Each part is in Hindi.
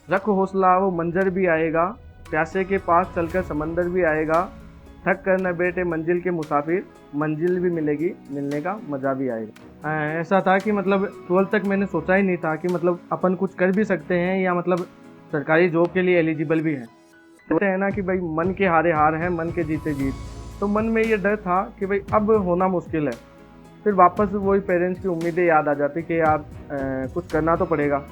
रख हौसला वो मंजर भी आएगा, प्यासे के पास चलकर समंदर भी आएगा, थक कर न बैठे मंजिल के मुसाफिर, मंजिल भी मिलेगी, मिलने का मज़ा भी आएगा। ऐसा था कि मतलब 12th तक मैंने सोचा ही नहीं था कि मतलब अपन कुछ कर भी सकते हैं या मतलब सरकारी जॉब के लिए एलिजिबल भी है। कहते हैं ना कि भाई मन के हारे हार है, मन के जीते जीत। तो मन में ये डर था कि भाई अब होना मुश्किल है। फिर वापस वही पेरेंट्स की उम्मीदें याद आ जाती कि यार कुछ करना तो पड़ेगा।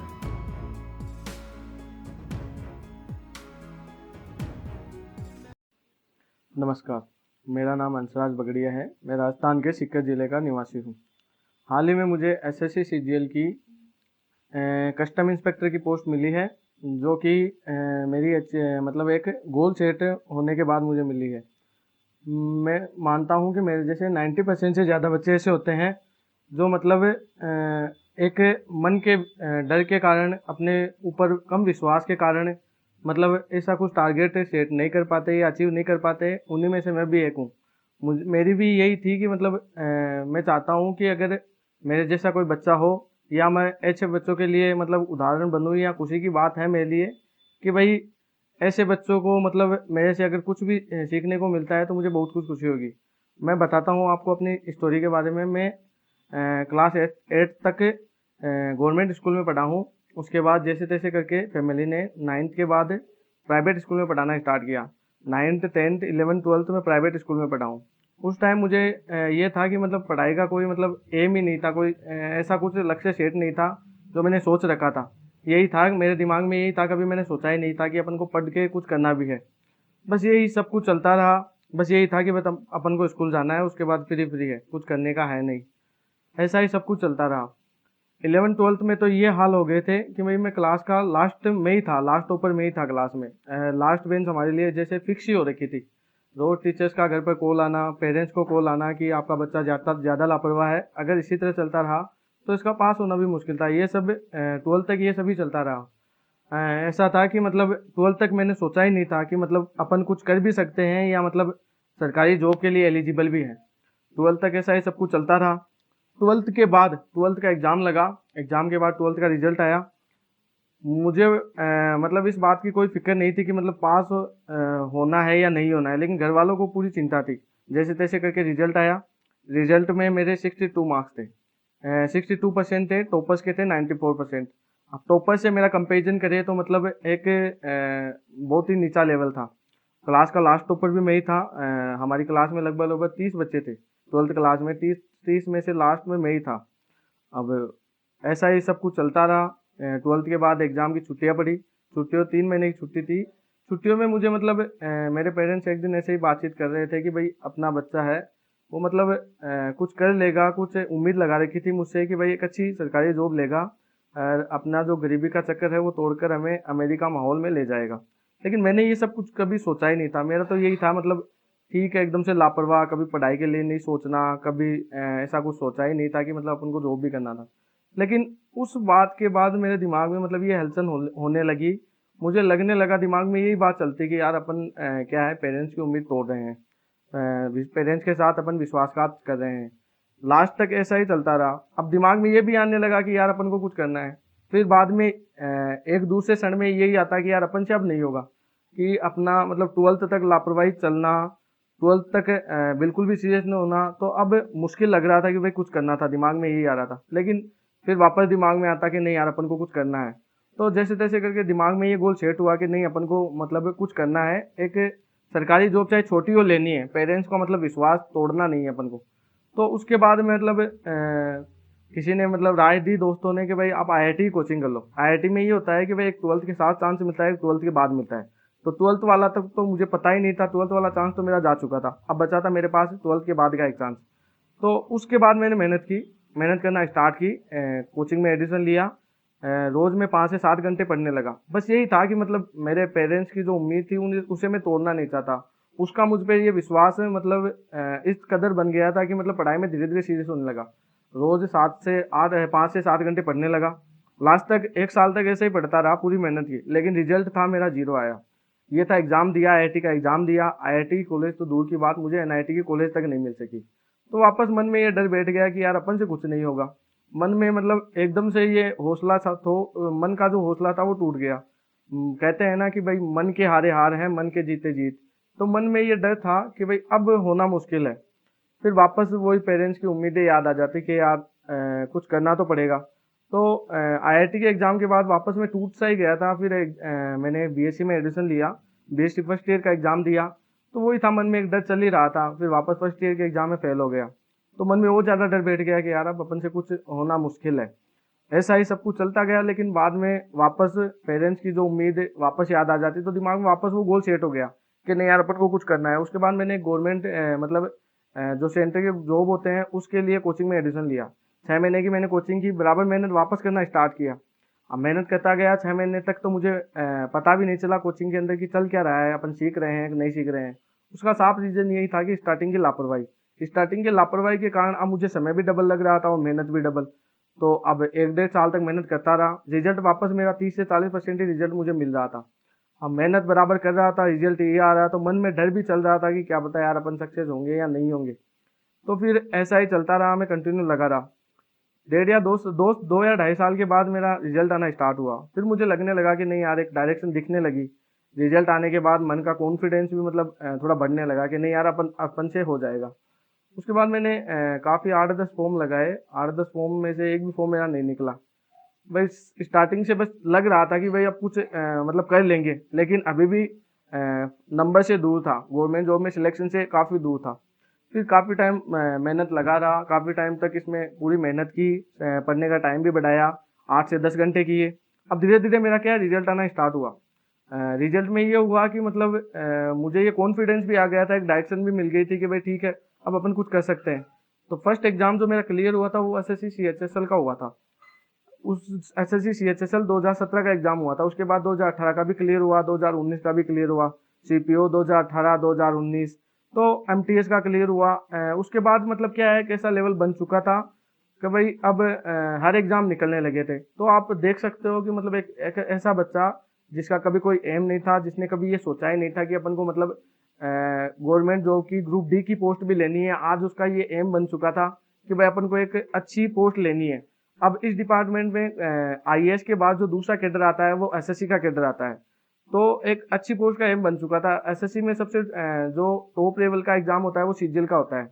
नमस्कार, मेरा नाम अंशराज बगड़िया है। मैं राजस्थान के सीकर ज़िले का निवासी हूँ। हाल ही में मुझे एसएससी सीजीएल की कस्टम इंस्पेक्टर की पोस्ट मिली है, जो कि मेरी मतलब एक गोल सेट होने के बाद मुझे मिली है। मैं मानता हूँ कि मेरे जैसे 90% से ज़्यादा बच्चे ऐसे होते हैं जो मतलब एक मन के डर के कारण, अपने ऊपर कम विश्वास के कारण मतलब ऐसा कुछ टारगेट सेट नहीं कर पाते या अचीव नहीं कर पाते। उन्हीं में से मैं भी एक हूँ। मेरी भी यही थी कि मतलब मैं चाहता हूँ कि अगर मेरे जैसा कोई बच्चा हो या मैं ऐसे बच्चों के लिए मतलब उदाहरण बनूँ, या खुशी की बात है मेरे लिए कि भाई ऐसे बच्चों को मतलब मेरे से अगर कुछ भी सीखने को मिलता है तो मुझे बहुत कुछ खुशी होगी। मैं बताता हूँ आपको अपनी स्टोरी के बारे में। मैं क्लास 8 तक गवर्नमेंट स्कूल में पढ़ा हूँ। उसके बाद जैसे तैसे करके फैमिली ने 9th के बाद प्राइवेट स्कूल में पढ़ाना स्टार्ट किया। 9th 10th 11th 12th में प्राइवेट स्कूल में पढ़ा हूँ। उस टाइम मुझे ये था कि मतलब पढ़ाई का कोई मतलब एम ही नहीं था, कोई ऐसा कुछ लक्ष्य सेट नहीं था जो मैंने सोच रखा था। यही था मेरे दिमाग में, यही था, कभी मैंने सोचा ही नहीं था कि अपन को पढ़ के कुछ करना भी है। बस यही सब कुछ चलता रहा। बस यही था कि बस अपन को स्कूल जाना है, उसके बाद फ्री फ्री है, कुछ करने का है नहीं। ऐसा ही सब कुछ चलता रहा। 11th 12th में तो ये हाल हो गए थे कि भाई मैं क्लास का लास्ट में ही था, लास्ट टॉपर में ही था क्लास में। लास्ट बेंच हमारे लिए जैसे फिक्स ही हो रखी थी। रोज टीचर्स का घर पर कॉल आना, पेरेंट्स को कॉल आना कि आपका बच्चा ज़्यादा लापरवाह है, अगर इसी तरह चलता रहा तो इसका पास होना भी मुश्किल था। ये सब 12th तक ये सभी चलता रहा। ऐसा था कि मतलब 12th तक मैंने सोचा ही नहीं था कि मतलब अपन कुछ कर भी सकते हैं या मतलब सरकारी जॉब के लिए एलिजिबल भी है। 12th तक ऐसा ही सब कुछ चलता रहा। 12th के बाद 12th का एग्ज़ाम लगा। एग्ज़ाम के बाद 12th का रिजल्ट आया। मुझे मतलब इस बात की कोई फिक्र नहीं थी कि मतलब पास होना है या नहीं होना है, लेकिन घर वालों को पूरी चिंता थी। जैसे तैसे करके रिजल्ट आया। रिजल्ट में मेरे 62 मार्क्स थे। 62% थे, टॉपर्स के थे 94%। अब टॉपर से मेरा कंपेरिजन करें तो मतलब एक बहुत ही नीचा लेवल था। क्लास का लास्ट टॉपर भी मैं ही था। हमारी क्लास में लगभग लगभग 30 बच्चे थे। 12th क्लास में 30 में से लास्ट में मैं ही था। अब ऐसा ही सब कुछ चलता रहा। 12th के बाद एग्ज़ाम की छुट्टियां पड़ी। छुट्टियों 3 महीने की छुट्टी थी। छुट्टियों में मुझे मतलब मेरे पेरेंट्स एक दिन ऐसे ही बातचीत कर रहे थे कि भाई अपना बच्चा है, वो मतलब कुछ कर लेगा, कुछ उम्मीद लगा रखी थी मुझसे कि भाई एक अच्छी सरकारी जॉब लेगा और अपना जो गरीबी का चक्कर है वो तोड़कर हमें अमेरिका माहौल में ले जाएगा। लेकिन मैंने ये सब कुछ कभी सोचा ही नहीं था। मेरा तो यही था मतलब ठीक है, एकदम से लापरवाह, कभी पढ़ाई के लिए नहीं सोचना, कभी ऐसा कुछ सोचा ही नहीं था कि मतलब अपन को जॉब भी करना था। लेकिन उस बात के बाद मेरे दिमाग में मतलब ये हलचल होने लगी। मुझे लगने लगा, दिमाग में यही बात चलती कि यार अपन क्या है, पेरेंट्स की उम्मीद तोड़ रहे हैं, पेरेंट्स के साथ अपन विश्वासघात कर रहे हैं। लास्ट तक ऐसा ही चलता रहा। अब दिमाग में ये भी आने लगा कि यार अपन को कुछ करना है। फिर बाद में एक दूसरे क्षण में यही आता कि यार अपन से अब नहीं होगा, कि अपना मतलब 12th तक लापरवाही चलना, 12th तक बिल्कुल भी सीरियस नहीं होना, तो अब मुश्किल लग रहा था कि भाई कुछ करना था। दिमाग में यही आ रहा था। लेकिन फिर वापस दिमाग में आता कि नहीं यार अपन को कुछ करना है। तो जैसे तैसे करके दिमाग में ये गोल सेट हुआ कि नहीं अपन को मतलब कुछ करना है, एक सरकारी जॉब चाहे छोटी हो लेनी है, पेरेंट्स को मतलब विश्वास तोड़ना नहीं है अपन को। तो उसके बाद में मतलब किसी ने मतलब राय दी दोस्तों ने कि भाई आप आईआईटी कोचिंग कर लो। आईआईटी में ये होता है कि भाई एक 12th के साथ चांस मिलता है, एक 12th के बाद मिलता है। तो 12th वाला तक तो मुझे पता ही नहीं था, 12th वाला चांस तो मेरा जा चुका था। अब बचा था मेरे पास 12th के बाद का एक चांस। तो उसके बाद मैंने मेहनत की, मेहनत करना स्टार्ट की, कोचिंग में एडमिशन लिया। रोज़ मैं 5 से 7 घंटे पढ़ने लगा। बस यही था कि मतलब मेरे पेरेंट्स की जो उम्मीद थी उसे मैं तोड़ना नहीं चाहता। उसका मुझ पे ये विश्वास है मतलब इस कदर बन गया था कि मतलब पढ़ाई में धीरे धीरे सीरियस होने लगा। रोज़ 5 से 7 घंटे पढ़ने लगा। लास्ट तक 1 साल तक ऐसे ही पढ़ता रहा, पूरी मेहनत की, लेकिन रिजल्ट था मेरा 0 आया। ये था, एग्ज़ाम दिया, आईआईटी का एग्ज़ाम दिया। आईआईटी कॉलेज तो दूर की बात, मुझे एनआईटी की कॉलेज तक नहीं मिल सकी। तो वापस मन में ये डर बैठ गया कि यार अपन से कुछ नहीं होगा। मन में मतलब एकदम से ये हौसला था, तो मन का जो हौसला था वो टूट गया। कहते हैं ना कि भाई मन के हारे हार है, मन के जीते जीत। तो मन में ये डर था कि भाई अब होना मुश्किल है। फिर वापस वही पेरेंट्स की उम्मीदें याद आ जाती कि यार कुछ करना तो पड़ेगा। तो आईआईटी के एग्जाम के बाद वापस मैं टूट सा ही गया था। फिर मैंने बीएससी में एडमिशन लिया, बीएससी फर्स्ट ईयर का एग्जाम दिया। तो वही था, मन में एक डर चल ही रहा था। फिर वापस फर्स्ट ईयर के एग्जाम में फेल हो गया, तो मन में वो ज़्यादा डर बैठ गया कि यार अब अपन से कुछ होना मुश्किल है। ऐसा ही सब कुछ चलता गया, लेकिन बाद में वापस पेरेंट्स की जो उम्मीद वापस याद आ जाती, तो दिमाग में वापस वो गोल सेट हो गया कि नहीं यार अपन को कुछ करना है। उसके बाद मैंने गवर्नमेंट मतलब जो सेंटर के जॉब होते हैं उसके लिए कोचिंग में एडमिशन लिया। 6 महीने की मैंने कोचिंग की, बराबर मेहनत वापस करना स्टार्ट किया। अब मेहनत करता गया 6 महीने तक, तो मुझे पता भी नहीं चला कोचिंग के अंदर कि चल क्या रहा है, अपन सीख रहे हैं कि नहीं सीख रहे हैं। उसका साफ रीजन यही था कि स्टार्टिंग की लापरवाही के कारण अब मुझे समय भी डबल लग रहा था और मेहनत भी डबल। तो अब 1 डेढ़ साल तक मेहनत करता रहा, रिजल्ट वापस मेरा 30 से 40% ही रिजल्ट मुझे मिल रहा था। अब मेहनत बराबर कर रहा था, रिजल्ट ये आ रहा, तो मन में डर भी चल रहा था कि क्या पता यार अपन सक्सेस होंगे या नहीं होंगे। तो फिर ऐसा ही चलता रहा, मैं कंटिन्यू लगा रहा। डेढ़ या दो दो दो या 2.5 साल के बाद मेरा रिजल्ट आना स्टार्ट हुआ। फिर मुझे लगने लगा कि नहीं यार, एक डायरेक्शन दिखने लगी। रिजल्ट आने के बाद मन का कॉन्फिडेंस भी मतलब थोड़ा बढ़ने लगा कि नहीं यार अपन अपन से हो जाएगा। उसके बाद मैंने काफ़ी 8-10 फॉर्म लगाए। 8-10 फॉर्म में से एक भी फॉर्म मेरा नहीं निकला। भाई स्टार्टिंग से बस लग रहा था कि भाई अब कुछ मतलब कर लेंगे, लेकिन अभी भी नंबर से दूर था, गवर्नमेंट जॉब में सिलेक्शन से काफ़ी दूर था। फिर काफ़ी टाइम मेहनत लगा रहा, काफ़ी टाइम तक इसमें पूरी मेहनत की, पढ़ने का टाइम भी बढ़ाया, 8 से 10 घंटे किए। अब धीरे धीरे मेरा क्या रिजल्ट आना स्टार्ट हुआ। रिजल्ट में ये हुआ कि मतलब मुझे ये कॉन्फिडेंस भी आ गया था, एक डायरेक्शन भी मिल गई थी कि भाई ठीक है अब अपन कुछ कर सकते हैं। तो फर्स्ट एग्जाम जो मेरा क्लियर हुआ था वो एसएससी सीएचएसएल का हुआ था। उस एसएससी सीएचएसएल 2017 का एग्जाम हुआ था। उसके बाद 2018 का भी क्लियर हुआ, 2019 का भी क्लियर हुआ, सीपीओ 2018 2019, तो एमटीएस का क्लियर हुआ। उसके बाद मतलब क्या है, कैसा लेवल बन चुका था कि भाई अब हर एग्जाम निकलने लगे थे। तो आप देख सकते हो कि मतलब एक ऐसा बच्चा जिसका कभी कोई एम नहीं था, जिसने कभी ये सोचा ही नहीं था कि अपन को मतलब गवर्नमेंट जॉब की ग्रुप डी की पोस्ट भी लेनी है, आज उसका ये एम बन चुका था कि भाई अपन को एक अच्छी पोस्ट लेनी है। अब इस डिपार्टमेंट में आईएएस के बाद जो दूसरा कैडर आता है वो एसएससी का कैडर आता है। तो एक अच्छी पोस्ट का एम बन चुका था। एसएससी में सबसे जो टॉप लेवल का एग्जाम होता है वो सीजीएल का होता है।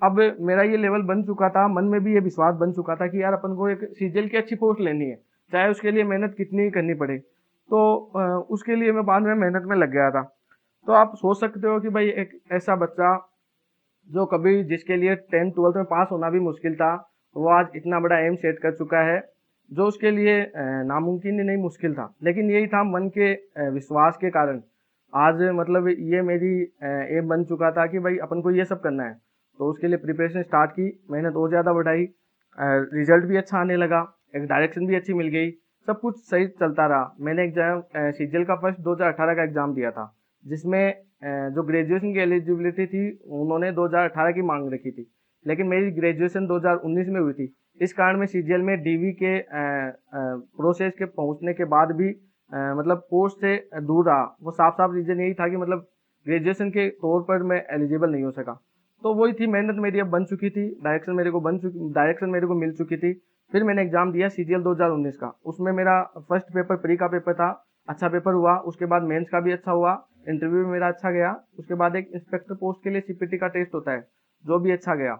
अब मेरा ये लेवल बन चुका था, मन में भी ये विश्वास बन चुका था कि यार अपन को एक सीजीएल की अच्छी पोस्ट लेनी है, चाहे उसके लिए मेहनत कितनी ही करनी पड़े। तो उसके लिए मैं बाद में मेहनत में लग गया था। तो आप सोच सकते हो कि भाई एक ऐसा बच्चा जो कभी जिसके लिए 10th 12th में पास होना भी मुश्किल था, वो आज इतना बड़ा एम सेट कर चुका है जो उसके लिए नामुमकिन ही नहीं, मुश्किल था। लेकिन यही था, मन के विश्वास के कारण आज मतलब ये मेरी एम बन चुका था कि भाई अपन को ये सब करना है। तो उसके लिए प्रिपरेशन स्टार्ट की, मेहनत और ज़्यादा बढ़ाई, रिजल्ट भी अच्छा आने लगा, एक डायरेक्शन भी अच्छी मिल गई, सब कुछ सही चलता रहा। मैंने एग्जाम सीजीएल का फर्स्ट 2018 का एग्ज़ाम दिया था, जिसमें जो ग्रेजुएशन की एलिजिबिलिटी थी उन्होंने 2018 की मांग रखी थी, लेकिन मेरी ग्रेजुएशन 2019 में हुई थी। इस कारण मैं सीजीएल में डीवी के प्रोसेस के पहुंचने के बाद भी मतलब पोस्ट से दूर रहा। वो साफ साफ रीजन यही था कि मतलब ग्रेजुएशन के तौर पर मैं एलिजिबल नहीं हो सका। तो वही थी, मेहनत मेरी अब बन चुकी थी, डायरेक्शन मेरे को मिल चुकी थी। फिर मैंने एग्जाम दिया सीजीएल 2019 का। उसमें मेरा फर्स्ट पेपर प्री का पेपर था, अच्छा पेपर हुआ। उसके बाद मेंस का भी अच्छा हुआ, इंटरव्यू भी मेरा अच्छा गया। उसके बाद एक इंस्पेक्टर पोस्ट के लिए सीपीटी का टेस्ट होता है, जो भी अच्छा गया।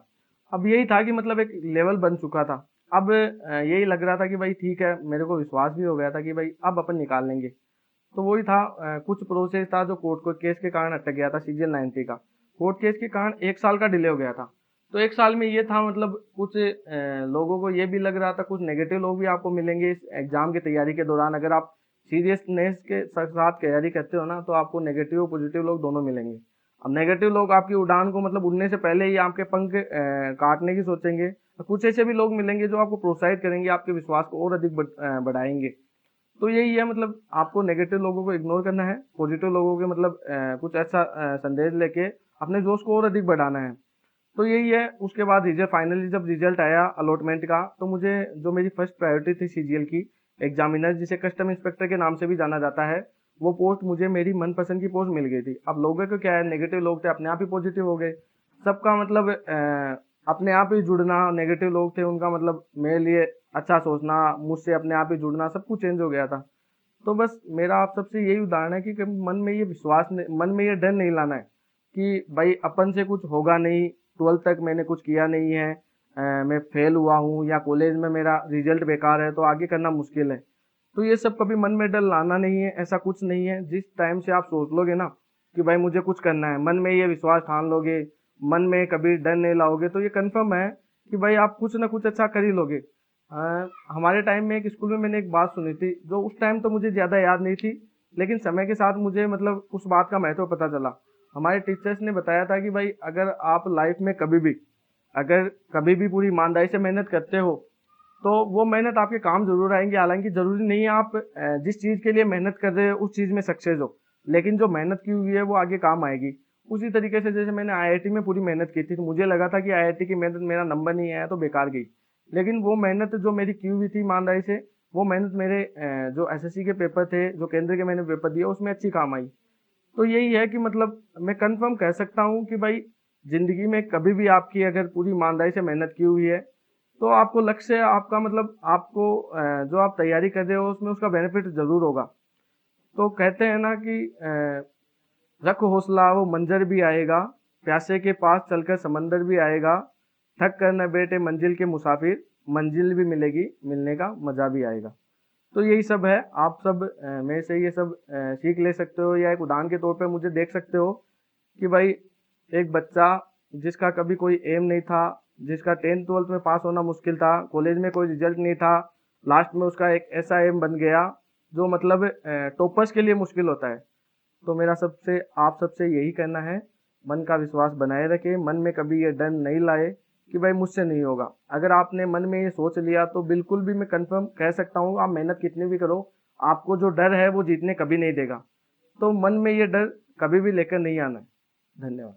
अब यही था कि मतलब एक लेवल बन चुका था। अब यही लग रहा था कि भाई ठीक है, मेरे को विश्वास भी हो गया था कि भाई अब अपन निकाल लेंगे। तो वही था, कुछ प्रोसेस था जो कोर्ट को केस के कारण अटक गया था। सीजीएल 90 का कोर्ट केस के कारण 1 साल का डिले हो गया था। तो 1 साल में ये था मतलब कुछ लोगों को ये भी लग रहा था, कुछ नेगेटिव लोग भी आपको मिलेंगे इस एग्जाम की तैयारी के दौरान। अगर आप सीरियसनेस के साथ तैयारी करते हो ना, तो आपको नेगेटिव और पॉजिटिव लोग दोनों मिलेंगे। अब नेगेटिव लोग आपकी उड़ान को मतलब उड़ने से पहले ही आपके पंख काटने की सोचेंगे। कुछ ऐसे भी लोग मिलेंगे जो आपको प्रोत्साहित करेंगे, आपके विश्वास को और अधिक बढ़ाएंगे। तो यही है, मतलब आपको नेगेटिव लोगों को इग्नोर करना है, पॉजिटिव लोगों के मतलब कुछ ऐसा संदेश लेके अपने जोश को और अधिक बढ़ाना है। तो यही है। उसके बाद रिजल्ट, फाइनली जब रिजल्ट आया अलॉटमेंट का, तो मुझे जो मेरी फर्स्ट प्रायोरिटी थी सीजीएल की, एग्जामिनर जिसे कस्टम इंस्पेक्टर के नाम से भी जाना जाता है, वो पोस्ट मुझे मेरी मनपसंद की पोस्ट मिल गई थी। अब लोगों को क्या है, नेगेटिव लोग थे अपने आप ही पॉजिटिव हो गए। सबका मतलब अपने आप ही जुड़ना, नेगेटिव लोग थे उनका मतलब मेरे लिए अच्छा सोचना, मुझसे अपने आप ही जुड़ना, सब कुछ चेंज हो गया था। तो बस मेरा आप सबसे यही उदाहरण है कि मन में ये विश्वास मन में ये डर नहीं लाना है कि भाई अपन से कुछ होगा नहीं, 12th तक मैंने कुछ किया नहीं है, मैं फेल हुआ हूँ या कॉलेज में मेरा रिजल्ट बेकार है तो आगे करना मुश्किल है। तो ये सब कभी मन में डर लाना नहीं है, ऐसा कुछ नहीं है। जिस टाइम से आप सोच लोगे ना कि भाई मुझे कुछ करना है, मन में ये विश्वास ठान लोगे, मन में कभी डर नहीं लाओगे, तो ये कंफर्म है कि भाई आप कुछ ना कुछ अच्छा कर ही लोगे। हमारे टाइम में एक स्कूल में मैंने एक बात सुनी थी, जो उस टाइम तो मुझे ज़्यादा याद नहीं थी, लेकिन समय के साथ मुझे मतलब उस बात का महत्व पता चला। हमारे टीचर्स ने बताया था कि भाई अगर कभी भी पूरी ईमानदारी से मेहनत करते हो तो वो मेहनत आपके काम जरूर आएंगी। हालांकि जरूरी नहीं है आप जिस चीज़ के लिए मेहनत कर रहे हो उस चीज़ में सक्सेस हो, लेकिन जो मेहनत की हुई है वो आगे काम आएगी। उसी तरीके से जैसे मैंने आईआईटी में पूरी मेहनत की थी, तो मुझे लगा था कि आईआईटी की मेहनत मेरा नंबर नहीं आया तो बेकार गई, लेकिन वो मेहनत जो मेरी की हुई थी ईमानदारी से, वो मेहनत मेरे जो एसएससी के पेपर थे, जो केंद्र के मैंने पेपर दिए, उसमें अच्छी काम आई। तो यही है कि मतलब मैं कंफर्म कह सकता हूँ कि भाई जिंदगी में कभी भी आपकी अगर पूरी ईमानदारी से मेहनत की हुई है तो आपको लक्ष्य आपका मतलब आपको जो आप तैयारी कर रहे हो उसमें उसका बेनिफिट जरूर होगा। तो कहते हैं ना कि रख हौसला वो मंजर भी आएगा, प्यासे के पास चलकर समंदर भी आएगा, थक कर न बैठे मंजिल के मुसाफिर, मंजिल भी मिलेगी, मिलने का मजा भी आएगा। तो यही सब है। आप सब मेरे से ये सब सीख ले सकते हो, या एक उदाहरण के तौर पे मुझे देख सकते हो कि भाई एक बच्चा जिसका कभी कोई एम नहीं था, जिसका 10th 12th में पास होना मुश्किल था, कॉलेज में कोई रिजल्ट नहीं था, लास्ट में उसका एक ऐसा एम बन गया जो मतलब टॉपर्स के लिए मुश्किल होता है। तो मेरा सबसे आप सबसे यही कहना है, मन का विश्वास बनाए रखे, मन में कभी ये डर नहीं लाए कि भाई मुझसे नहीं होगा। अगर आपने मन में ये सोच लिया तो बिल्कुल भी मैं कंफर्म कह सकता हूँ, आप मेहनत कितनी भी करो, आपको जो डर है वो जीतने कभी नहीं देगा। तो मन में ये डर कभी भी लेकर नहीं आना है। धन्यवाद।